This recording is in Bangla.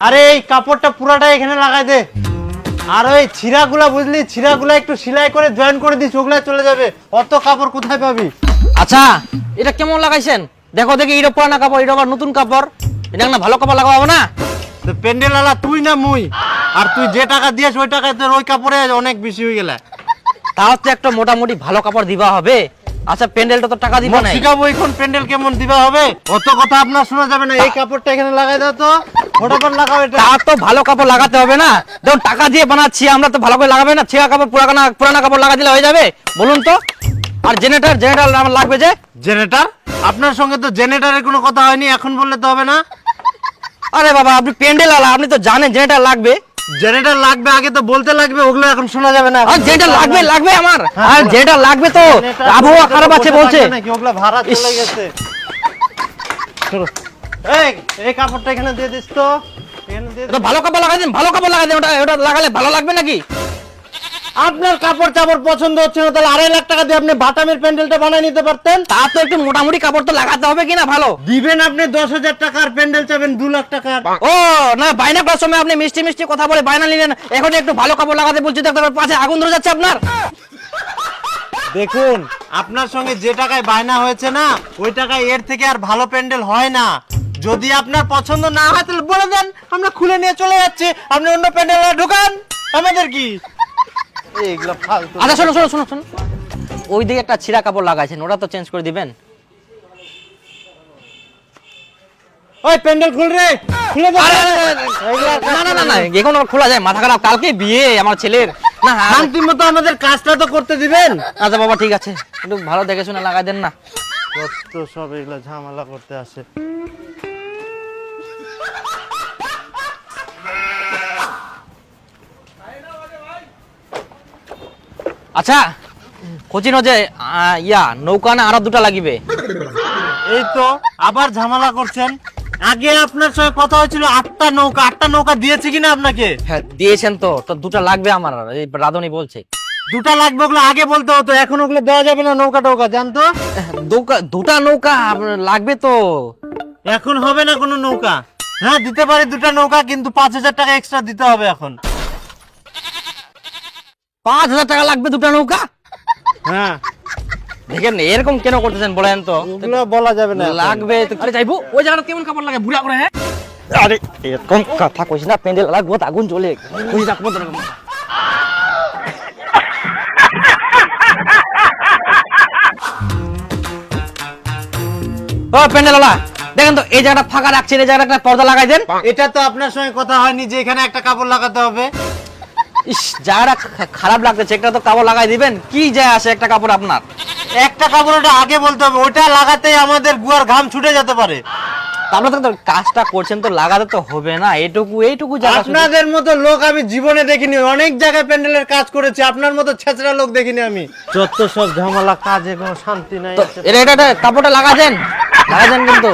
আরে এই কাপড়টা পুরাটা এখানে লাগাই দে। আর ওই ছিঁড়াগুলা বুঝলি, ছিঁড়াগুলা একটু সেলাই করে জয়েন করে দিস, ওগুলা চলে যাবে। অত কাপড় কোথায় পাবি? আচ্ছা এটা কেমন লাগাইছেন? দেখো দেখি, এটা পুরানা কাপড়, এটা আবার নতুন কাপড়। এটা না ভালো কাপড় লাগাবো না? তো প্যান্ডেল আলা তুই না মুই? আর তুই যে টাকা দিয়েছ ওই টাকায় তোর ওই কাপড়ে অনেক বেশি হয়ে গেল। তাও তো একটা মোটামুটি ভালো কাপড় দিবা হবে। আচ্ছা প্যান্ডেলটা তো টাকা দিবা না। শিখাবো এখন প্যান্ডেল কেমন দিবা হবে। অত কথা আপনার শোনা যাবে না। এই কাপড়টা এখানে লাগাই দাও তো, ফটাফট লাগাও এটা। তা তো ভালো কাপড় লাগাতে হবে না? দেখুন টাকা দিয়ে বানাচ্ছি আমরা, তো ভালো করে লাগাবে না? ছেঁড়া কাপড় পুরানা কাপড় লাগা দিলে হয়ে যাবে বলুন তো? আর জেনারেটর আমার লাগবে যে। জেনারেটর? আপনার সঙ্গে তো জেনারেটরের কোনো কথা হয়নি, এখন বললে তো হবে না। আরে বাবা আপনি প্যান্ডেল আলা, আপনি তো জানেন জেনারেটর লাগবে। জেনারেটর লাগবে আগে তো বলতে লাগবে, ওগুলো এখন শোনা যাবে না। আর জেনারেটর লাগবে আমার। আর জেনারেটর লাগবে তো, আবহাওয়া খারাপ আছে বলছে। নাকি ওগুলা ভাড়া চলে গেছে। এই কাপড়টা এখানে দিয়ে দিস তো, এখানে দিয়ে তো ভালো কাপড় লাগাই দেন, ভালো কাপড় লাগাই দেন। ওটা লাগালে ভালো লাগবে নাকি? আপনার কাপড় চাপড় পছন্দ হচ্ছে না, তাহলে 2.5 লাখ টাকা দিয়ে আপনি বাটামের প্যান্ডেলটা বানিয়ে নিতে পারতেন। তা তো একটু মোটামুটি কাপড় তো লাগাতে হবে কিনা ভালো। দিবেন আপনি 10,000 টাকার প্যান্ডেল চাবেন 2 লাখ টাকার। ও না, বায়না করার সময় আপনি মিষ্টি মিষ্টি কথা বলে বায়না নিলেন, এখন একটু ভালো কাপড় লাগাতে বলছি, দেখতে পাশে আগুন ধরে যাচ্ছে আপনার। দেখুন আপনার সঙ্গে যে টাকায় বায়না হয়েছে না, ওই টাকায় এর থেকে আর ভালো প্যান্ডেল হয় না। যদি আপনার পছন্দ না হয় তাহলে বলে দেন, আমরা খুলে নিয়ে চলে যাচ্ছি, আপনি অন্য প্যান্ডেল ঢোকান, আমাদের কি এইগুলো ফালতু। আচ্ছা শোনো, ওই দিকে একটা ছিঁড়া কাপড় লাগাইছেন, ওটা তো চেঞ্জ করে দিবেন। ওই প্যান্ডেল খুল রে, খুলে দে। না এখন আবার খোলা যায়? মাথা খারাপ, কালকে বিয়ে আমার ছেলের। না শান্তি মতো আমাদের কাজটা তো করতে দিবেন। আচ্ছা বাবা ঠিক আছে, একটু ভালো দেখে শুনে লাগাই দেন না। কত সব এগুলো ঝামেলা করতে আসে। আচ্ছা কোচিনো যে নৌকা না আরো দুটা লাগিবে। এই তো আবার ঝামেলা করছেন। আগে আপনার সঙ্গে কথা হয়েছিল 8টা নৌকা দিয়েছি কিনা আপনাকে? হ্যাঁ দিয়েছেন তো, তো দুটা লাগবে আমার, এই রাধুনি বলছে। 2টা লাগবে, ওগুলো আগে বলতে হতো, এখন ওগুলো দেওয়া যাবে না। নৌকা জানতো? দুটা নৌকা লাগবে তো। এখন হবে না কোনো নৌকা। হ্যাঁ দিতে পারি 2টা নৌকা, কিন্তু 5,000 টাকা এক্সট্রা দিতে হবে এখন। 5,000 টাকা লাগবে দুটা নৌকা? হ্যাঁ দেখেন এরকম কেন করতেছেন বলেন তো? ওগুলো বলা যাবে না। লাগবে তো। আরে যাইবো ওই জায়গাটা কেমন কাপড় লাগে বুড়া করে? হ্যাঁ আরে এরকম কথা কইছ না, প্যান্ডেল লাগবো, আগুন জ্বলে কই রাখবো তো। ও প্যান্ডেলওয়ালা দেখেন তো, এই জায়গাটা ফাঁকা রাখছেন, এই জায়গাটা একটা পর্দা লাগাই দেন। এটা তো আপনার সঙ্গে কথা হয়নি যে এখানে একটা কাপড় লাগাতে হবে। ইস জায়গাটা খারাপ লাগতেছে, একটা তো কাপড় লাগাই দিবেন। কি যায় আসে একটা কাপড় আপনার? একটা কাপড়টা আগে বলতে হবে, ওটা লাগাতেই আমাদের গুয়ার ঘাম ছুটে যেতে পারে। তারপরে তো কাজটা করছেন তো লাগাতে তো হবে না? এইটুকু জায়গা। আপনাদের মতো লোক আমি জীবনে দেখিনি, অনেক জায়গায় প্যান্ডেলের কাজ করেছি, আপনার মতো ছেঁচড়া লোক দেখিনি আমি। যত সব ঝামেলা, কাজে কোনো শান্তি নাই। এটা কাপড়টা লাগাই দেন কিন্তু।